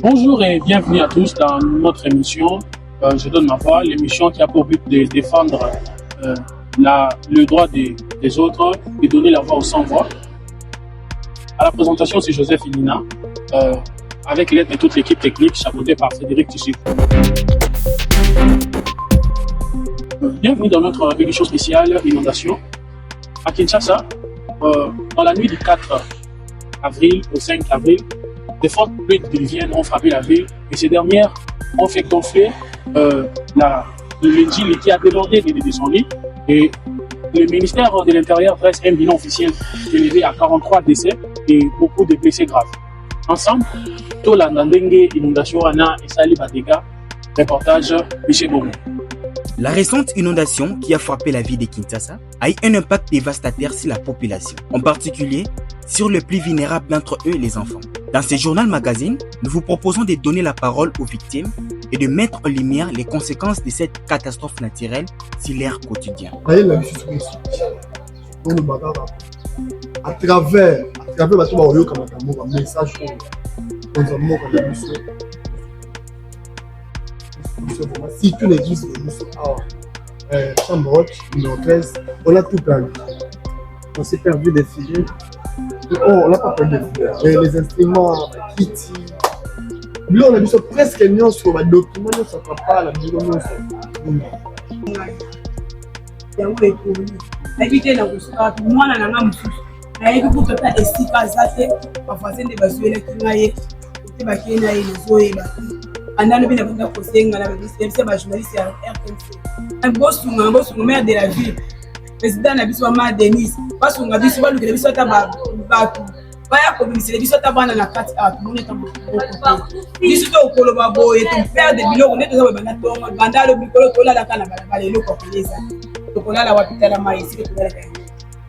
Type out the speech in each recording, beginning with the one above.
Bonjour et bienvenue à tous dans notre émission Je donne ma voix, l'émission qui a pour but de défendre le droit des autres et donner la voix aux sans-voix. À la présentation, c'est Joseph Inina, avec l'aide de toute l'équipe technique chapeautée par Frédéric Tissu. Bienvenue dans notre émission spéciale Inondation. À Kinshasa, dans la nuit du 4 avril au 5 avril, des fortes pluies diluviennes ont frappé la ville et ces dernières ont fait gonfler le Nil qui a débordé de son lit. Et le ministère de l'Intérieur dresse un bilan officiel élevé à 43 décès et beaucoup de blessés graves. Ensemble, tout la Ndenge inondation Ana et Sali Badega, reportage Michel Boumou. La récente inondation qui a frappé la ville de Kinshasa a eu un impact dévastateur sur la population, en particulier sur les plus vulnérables d'entre eux, les enfants. Dans ce journal magazine, nous vous proposons de donner la parole aux victimes et de mettre en lumière les conséquences de cette catastrophe naturelle sur leur quotidien. À travers le message si tu l'église chambre haute, numéro 13, on a tout perdu. On s'est perdu des filles. On n'a pas perdu des filles. Les instruments, Kitty. Lui, on a vu presque non sur le document, on ne s'en pas la maison. Andalo bina bunda kosenga na bisemse ba journaliste ya RTNC. Bosunga maire de la ville. Président na biso ma Denis. Basunga biso ba lukele biso ta ba batu. Ba ya kobimisele biso ta bana na kati a mone ta boko. Biso to koloba boye to faire de biloko neto za bana to bandalo bikolo to la kana bala eloko koleza. To kolala wapitala mai sike to la kai.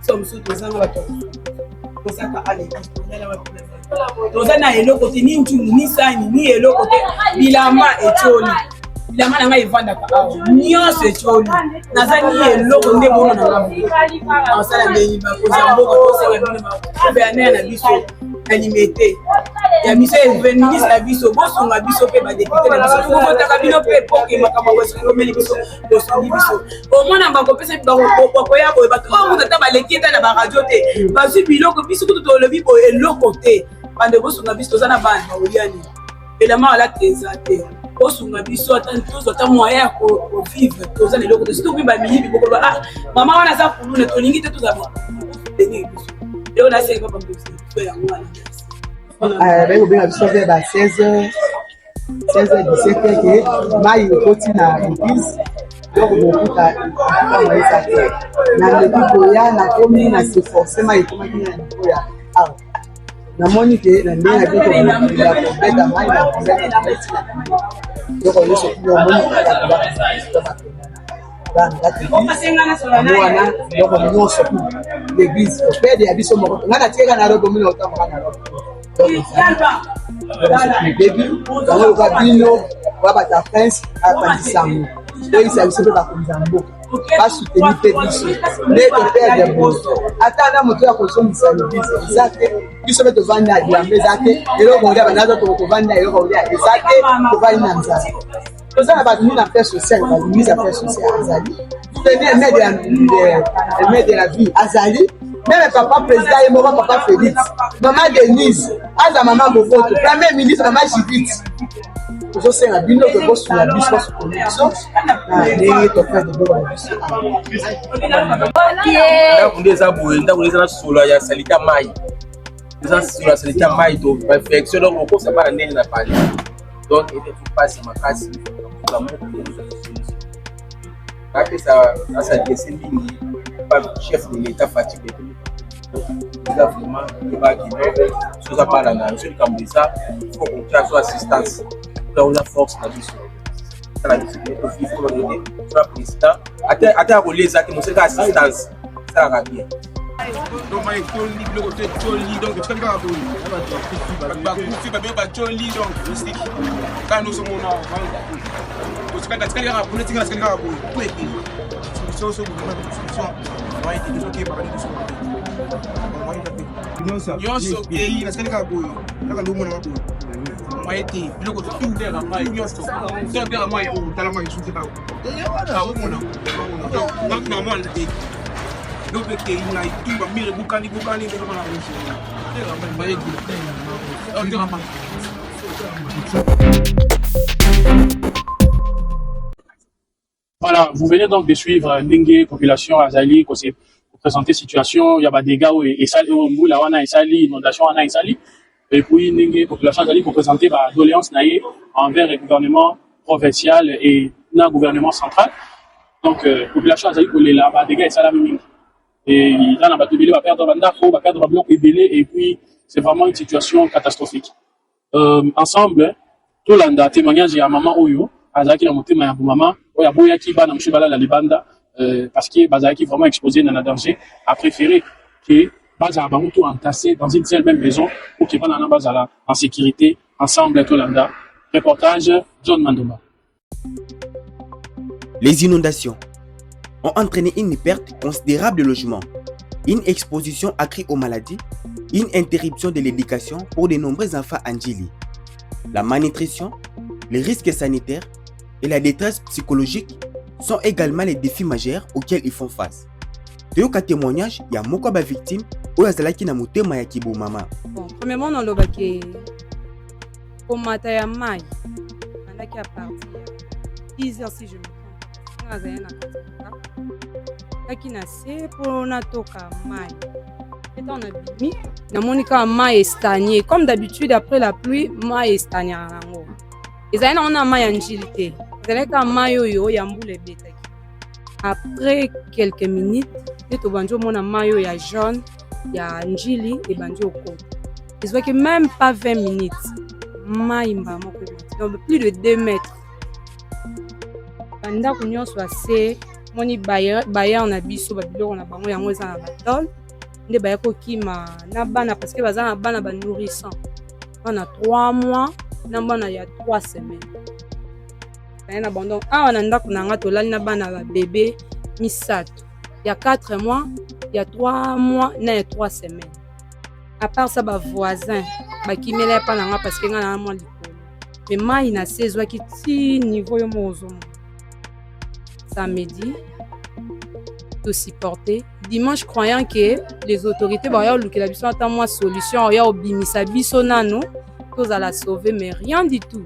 So msuto zanga bato. Kosaka ale to la wapitala. Tozana eloko te ni ntumu ni sani ni eloko te bilamba etioli bilamba nanga evanda ka awo nyonso etioli naza ni eloko nde bono na ngambo asala ndenyi bakoza mboka tosala bino bagouverneur na biso na limete ya miso ministre na biso bosunga biso pe badepute na biso tukokotaka bino pe poke makambo bosongomeli biso bosungi biso omona bakopesa bakoya boye bato oyo mutu ata baleki eta na baradio te bazwi biloko biso kutu tolobi boye eloko te bande bosunga biso toza na bana baoliani elama ala teza te bosunga biso ata moyen ya kovivre toza na eloko te surtout bimba mingi bokoloba ah mama wana aza kulune tolingi te toza tenir biso leo nasenga babiso yango wana baikobenga biso ve ba 16h 17h ke mai ekoti na église donc bokuta eza te na leki koya nakomi na se forcément ekomaki na niveau ya awa namoni ke na ndenge na biso kobeta mai na kobeta na beti na donc nyonso kuna omoni wana donc nyonso l'église opede ya biso moko nga natieka na robo mino otamboka na robo bebi bango loka bino oya bata prince apandisango oyisa biso mpe bakonza mboka basuteni mpe biso nde toperde boso ata na moto ya kosomisa l'église eza te biso mpe tovandi na bilamba eza te eloko kolia banazo tovandi na eloko kolia eza te tovandi na nzala toza na bato mine affaire sociale bamise affaire sociale azali soutenir le maire de la ville azali même papa président ye moko papa Félix maman Denise aza maman Boboto premier ministre maman Judith tozosenga bino ke bosunga biso basukoli biso na ndenge tofere de biloko na biso ndako nde eza boye ndako nde eza na solo ya salita mai eza solo ya salita mai to perfection donc okosa bana ndenge na pali donc ete tupasi makasi la moko apesa asadese mingi pa chef de l'état fatigué eza vraiment ebaki soza bana na soki likambo eza fo kokia so assistance mpona force na biso na biso ofifoloene soa président ata ya koleza te moseka assistance esalaka bien donc maekoli biloko to etoli donc etikali kaka boye bakufi babeo batoli donc mystique kaka nosomona tikali kaka boye tikali kaka boye to ekeli solution nyonso okei natikali kaka boye kaka ndomona maboye foyer te biloko tout terre à mai nyonso tout terre à mai o tala mai suki ba o mona donc normal te donc que il na tout ba mire bukani de la terre à mai terre à mai Voilà, vous venez donc de suivre Ndenge population Azali pour présenter situation, il y a des dégâts et ça la wana Azali inondation wana Azali et puis Ndenge population Azali pour présenter ba doléance naïe envers le gouvernement provincial et le gouvernement central. Donc population Azali pour les là ba dégâts et ça la même et là na ba tobeli ba perdre banda ko ba perdre bloc ébélé et puis c'est vraiment une situation catastrophique. Ensemble tout l'anda témoignage ya maman Oyo Azaki na motema ya maman oya boya ki bana mshibala la libanda parce que bazaki vraiment exposé dans un danger a préféré que baza bango tout entassé dans une seule même maison pour que bana na bazala en sécurité ensemble tout l'anda. Reportage John Mandoma. Les inondations ont entraîné une perte considérable de logements, une exposition accrue aux maladies, une interruption de l'éducation pour de nombreux enfants en Djili. La malnutrition, les risques sanitaires et la détresse psychologique sont également les défis majeurs auxquels ils font face. Toyoka témoignage, il y a beaucoup de victimes ou yazalaki na motema ya kibo mama. Bon, premièrement on loba ke komata ya mai andaki à partir 10 heures si je me trompe. Nazaya na kaki na se pona toka mai. Étant on a bimi na monika mai estagné comme d'habitude après la pluie mai estagné nango. Ezali on a mai en Djili. Zeleka mai oyo ya mbule betaki. Après quelques minutes, neto banjo mona mai oyo ya jaune ya Djili et banjo ko. Je vois que même pas 20 minutes. Mai mba moko donc plus de 2 mètres. Banda kunyo soit c'est moni baya na biso ba biloko na bango yango eza na batol. Nde baya ko kima na bana parce que baza na bana ba nourrissant. On a 3 mois, na bana ya 3 semaines. Un abandon. Ah, on a ndako tolali na bana ba bébé misato. Il y a 4 mois, il y a 3 mois, il y a 3 semaines. À part ça, ba voisin, ba kimela pa nanga parce que nga na mo likolo. Mais mai na saison qui ti niveau yo mozo. Samedi, de supporter. Dimanche, croyant que les autorités ba ya lukela biso ata moi solution ya obimisa biso nano, tous à la sauver mais rien du tout.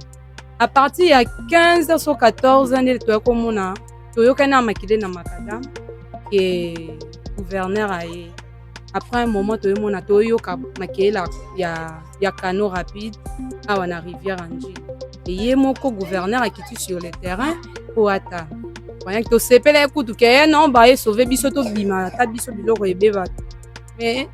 À partir ya 15 sur 14 ans de komona toyokana makide na makadam que gouverneur aye après un moment toyomona toyoka makela ya canaux rapide à na rivière Anji et yemoko gouverneur akiti sur le terrain pour ata voyant que to sepela ekutu ke non ba ye sauver biso to bima ta biso biloko ebeba mais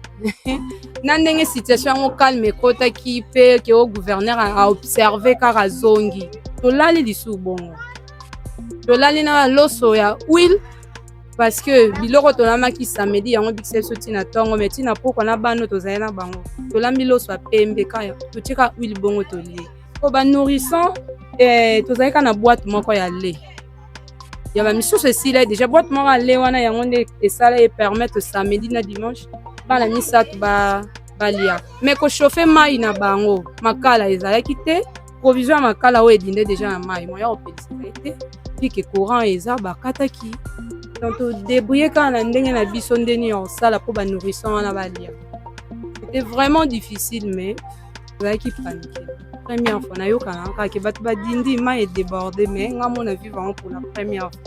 na ndenge situation ngo calme kota ki pe ke au gouverneur a observé kara zongi tolali lisu bongo tolali na loso ya huile parce que biloko tolamaki samedi yango bixel soti na tongo mais tina poko na bano tozali na bango tolambi loso ya pembe kaya totika huile bongo tolie ko ba nourrissant tozali ka na boîte moko ya lait ya ba misusu esila déjà boîte moko ya lait wana yango nde esala et permettre samedi na dimanche bana misato balia mais ko chauffer mai na bango makala ezalaki te provision ya makala oyo edinde déjà na mai moya opelisa ete puis que courant eza bakataki donc débrouiller kaka na ndenge na biso ndeni ya osala mpo banourrissant wana balia c'était vraiment difficile mais ezalaki panique première fois nayokana kaka ke bato badindi mai edébordé mais nga mona vivre pour la première fois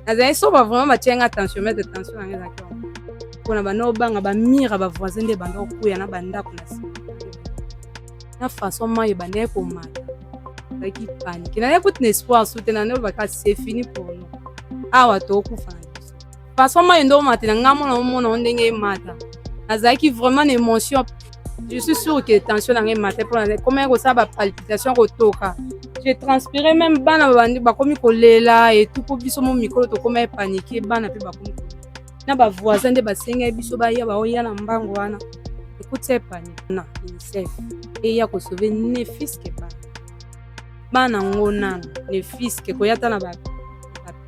nazali so vraiment batianga attention mettre attention nanga ezalaki mpona bana obanga bamira bavoisin nde banda okuya na bandako na nsima na façon mai ebanda ekomata ezalaki panique naye kuti na espoir sute na nde baka c'est fini pour nous awa tokufa na biso façon mai ndo omatela nga mona ndenge emata nazalaki vraiment na émotion je suis sûre que tension nanga emata mpona komaya kosala bapalpitation kotoka j'ai transpiré même bana babandi bakomi kolela et tout po biso mo mikolo tokoma epanique bana mpe bakomi na ba voisin de basenga biso baya baoya na mbango wana écoute panique na UNICEF et ya ko sauver ne fils que bana ngona ne fils que koyata na ba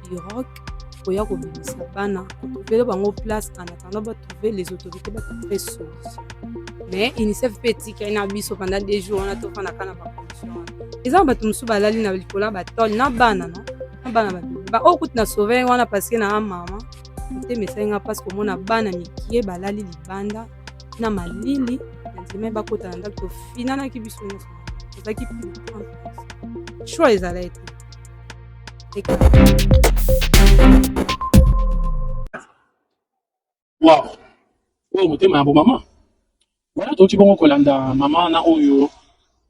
pirogue koya ko bimisa bana ko trouver bango place en attendant ba trouver les autorités ba trouver solution mais UNICEF petit ka na biso pendant des jours on a tout fana kana ba condition eza bato mosusu balali na likolo ya batole na bana no na bana oyo kutu na sauve wana parce na mama te mesenga parce komona bana mikie balali libanda na malili na nzema bakota na ndako tofinanaki biso nyonso ezalaki choix ezala ete wow oyo motema ya bomama wana touti bongo kolanda mama na oyo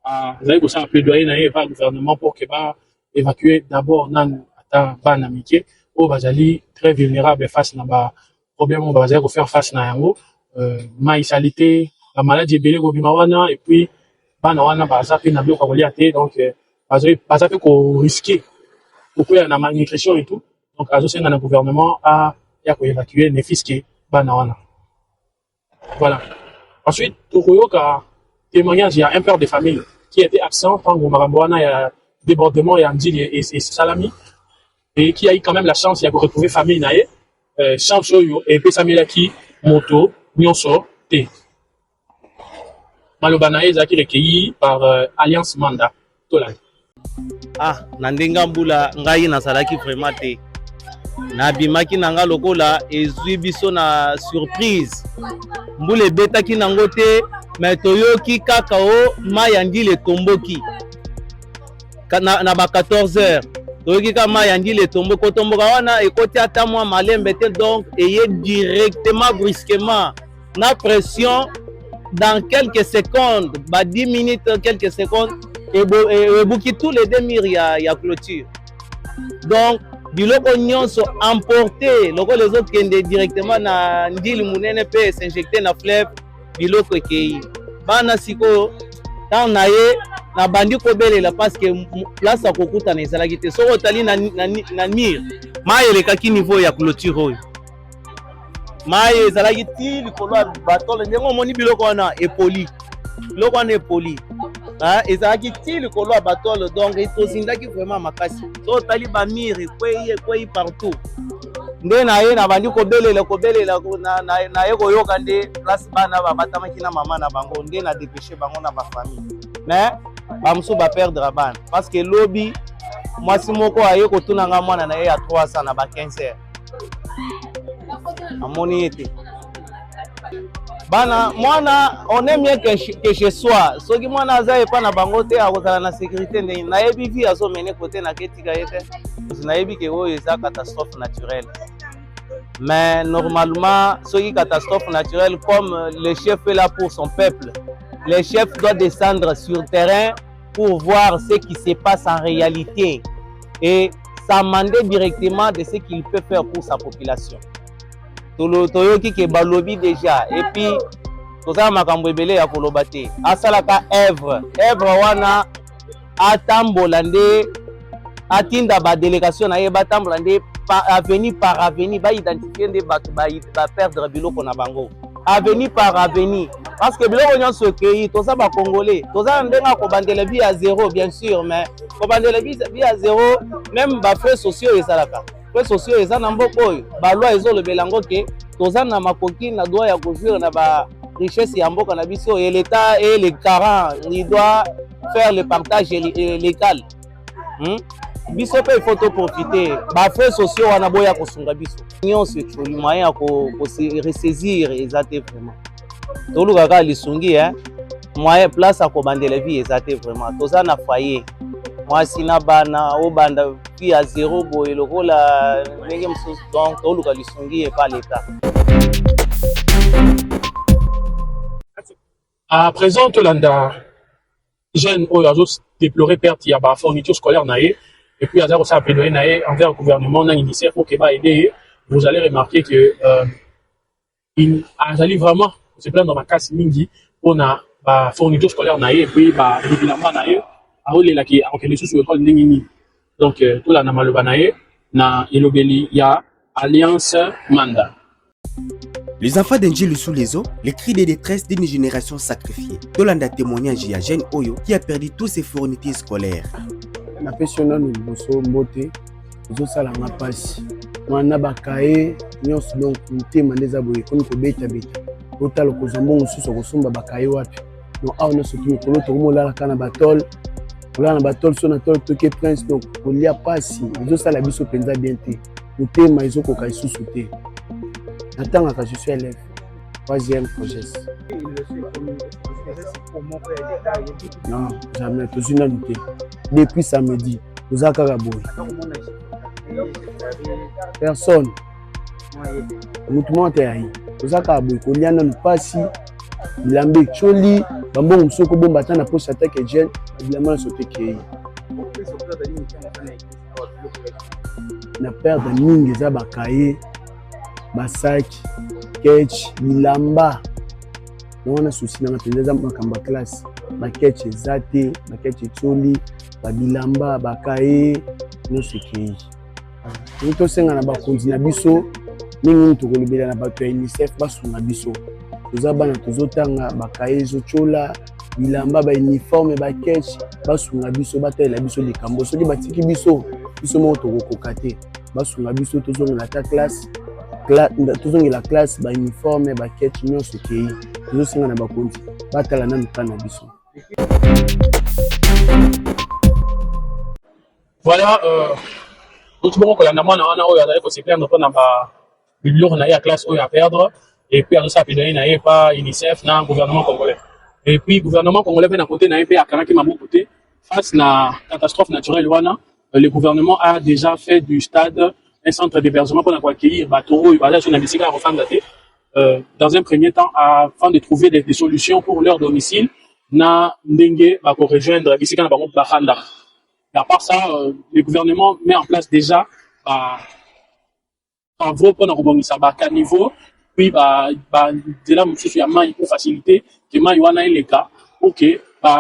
azali kosala plaidoyer na ye eva gouvernement pour que ba évacuer d'abord nanu ata bana mike oyo bazali très vulnérable face na ba problème oyo bazali kofaire face na yango mai esali te bamaladi ebele kobima wana et puis bana wana baza mpe na biloko ya kolia te donc baza mpe koriske kokwea na malnutrition et tout donc azosenga na gouvernement ya koévacue ne fiske bana wana voilà. Ensuite tokoyoka témoignage il y a un père de famille qui était absent pendant Maramboana, il y a débordement et Andil et Salami et qui a eu quand même la chance il y a retrouver famille nae chance et puis Samilaki moto nyonso te malobana ezaki recueilli par Alliance Manda Tolani. Na ndenga mbula ngai nasalaki vraiment te nabimaki nanga lokola ezwi biso na surprise mbula ebetaki nango te me toyoki kaka o mai ya ndile etomboki na ba 14h toyoki ka mai ya ndile etomboki kotomboka wana ekoti ata mwa malembe te donc eye directement brusquement na pression dans quelques secondes ba 10 minutes quelques secondes ebuki tous les demi-heures ya clôture donc biloko nyonso emporté loko les autres kende directement na ndili munene pe s'injecter na fleuve biloko ekei bana siko tant na ye na bandi kobelela parce que place ya kokuta na ezalaki te soko otali na mire mai elekaki niveau ya clôture oyo mai ezalaki ti likolo ya batole ndenge omoni biloko wana epoli biloko wana epoli ezalaki ti likolo ya batole donc etozindaki vraiment makasi so otali bamire ekwei partout nde na ye na bandi kobelela na ye koyoka nde place bana babatamaki na mama na bango nde na dépêché bango na bafamille mais bamosusu baperdre bana parce que lobi mwasi moko aye kotunanga mwana na ye ya 300 na ba 15 heures amoni ete bana mwana on est mieux que chez soi soki mwana aza epa na bango te akozala na sécurité ndenge nayebi vi azomene kote na ketika ye te nayebi ke oyo eza catastrophe naturelle mais normalement soki catastrophe naturelle comme le chef est là pour son peuple le chef doit descendre sur terrain pour voir ce qui se passe en réalité et s'amender directement de ce qu'il peut faire pour sa population. Toyoki ke balobi déjà et puis toza makambo ebele ya koloba te asalaka Èvre wana atambola nde atinda ba délégation na ye batambola nde avenue par avenue ba identifier nde bato ba perdre biloko na bango avenue par avenue parce que biloko nyonso ekei toza ba congolais toza ndenga kobandela bi à zéro bien sûr mais kobandela bi à zéro même ba frais sociaux esalaka frais sociaux eza na mboka oyo balwa ezolobela yango ke toza na makoki na droit ya kozwire na ba richesse ya mboka na biso et l'état et les garants il doit faire le partage légal biso pe il faut to profiter ba frais sociaux wana boya kosunga biso nyonso ekoli moyen ya ko ressaisir ezate vraiment toluka ka lisungi moyen place à kobandela vie ezate vraiment toza na foyer mwasi na bana obanda vie à zéro boye lokola ndenge mosusu donc toluka lisungi epa l'état. À présent tolanda jeune oyo azodeplore perte ya ba fourniture scolaire na ye et puis aza kosala plaidoyer na ye envers le gouvernement na UNICEF pour que ba aider vous allez remarquer que il azali vraiment se plaindre makasi mingi pona ba fourniture scolaire na ye et puis ba bilamba na ye aolela ki akokende susu école ndenge nini donc tolanda maloba na ye na elobeli ya Alliance Manda. Les enfants d'Angel sous les eaux, les cris de détresse d'une génération sacrifiée. Tolanda témoignage à Jeanne Oyo qui a perdu tous ses fournitures scolaires. Na pesiona no boso mbote zo sala nga pasi. Mwana bakaye nyonso donc ntema ndeza boye komi ko beta otalo ko zambongo suso ko sumba bakaye wapi. No awo no sotu ko loto ko molala kana batol Voilà, na batol so na tol toke prince donc kolia pasi ezosala biso penza bien te motema ezokoka lisusu te natangaka je suis élève 3e projet. Non, jamais tozwi nanu te depuis samedi toza kaka boye personne motu moko te ayi toza kaka boye kolia nanu pasi bilamba ecoli bambongo mosusu kobomba ata na posa atake jeune bilamba nyonso te kei na perde mingi eza bakaye basaki ketch bilamba nawana susi nanga mpenza eza makambo ya classe baketch eza te baketch ecoli babilamba bakaye nyonso ekei nini tosenga na bakonzi na biso mingi tokolobela na bato ya UNICEF basunga biso toza bana tozotanga bakaye ezotyola bilamba bauniforme baketch basunga biso batalela biso likambo soki batiki biso moko tokokoka te basunga biso tozongela ta classe tozongela classe bauniforme baketch nyonso ekei tozosenga na bakonzi batala nanu ka na biso. Voilà, tout le monde qui a se plaindre pendant la classe à perdre, et puis à ça, il pas UNICEF, non, gouvernement congolais. Et puis, le gouvernement congolais, à côté, n'a pas à côté, face à la catastrophe naturelle, le gouvernement a déjà fait du stade un centre d'hébergement pour accueillir Batoro et Bala sur la musique à refaire dans un premier temps, afin de trouver des solutions pour leur domicile, na Ndenge va rejoindre Bisika na Bahanda. À part ça, le gouvernement met en place déjà travaux pour nous niveau, puis de là pour faciliter que maïwana les cas, ok,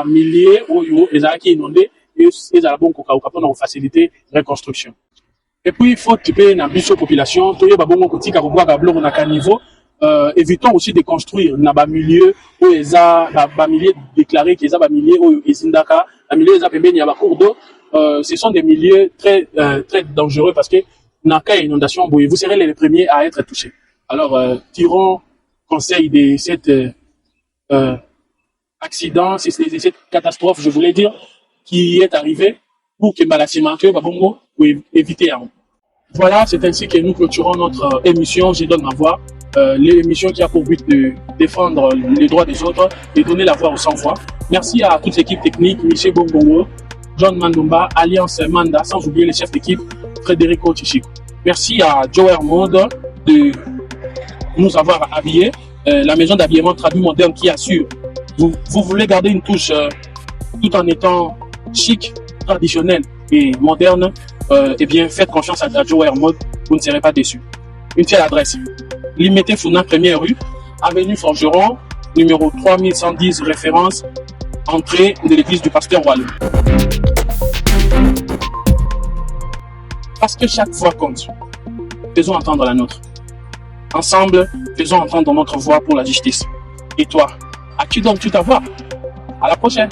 milliers ou les acquis inondés et les albums pour faciliter la reconstruction. Et puis il faut typer na biso population, tout le babongo koti ka bois kablo na caniveau. Évitons aussi de construire na ba milieu où les a ba milieu déclaré qu'ils a ba milieu où ils indaka, la milieu les a pembeni ya ba cours d'eau. Ce sont des milieux très dangereux parce que dans cas inondation, vous serez les premiers à être touchés. Alors tirons conseil de cet accident, cette catastrophe, je voulais dire, qui est arrivée pour que Malassima que babongo pour éviter. Voilà, c'est ainsi que nous clôturons notre émission. Je donne ma voix. L'émission qui a pour but de défendre les droits des autres et donner la voix aux sans-voix. Merci à toute l'équipe technique, Michel Bongongo, John Mandumba, Alliance Manda, sans oublier les chefs d'équipe, Frédérico Chichiko. Merci à Joe Hermode de nous avoir habillés. La maison d'habillement traduit moderne qui assure. Vous voulez garder une touche tout en étant chic, traditionnel et moderne, eh bien, faites confiance à Joe Hermode, vous ne serez pas déçus. Une seule adresse. Limité Founa, première rue, avenue Forgeron, numéro 3110, référence, entrée de l'église du pasteur Wallou. Parce que chaque voix compte. Faisons entendre la nôtre. Ensemble, faisons entendre notre voix pour la justice. Et toi, as-tu donc ta voix? À la prochaine.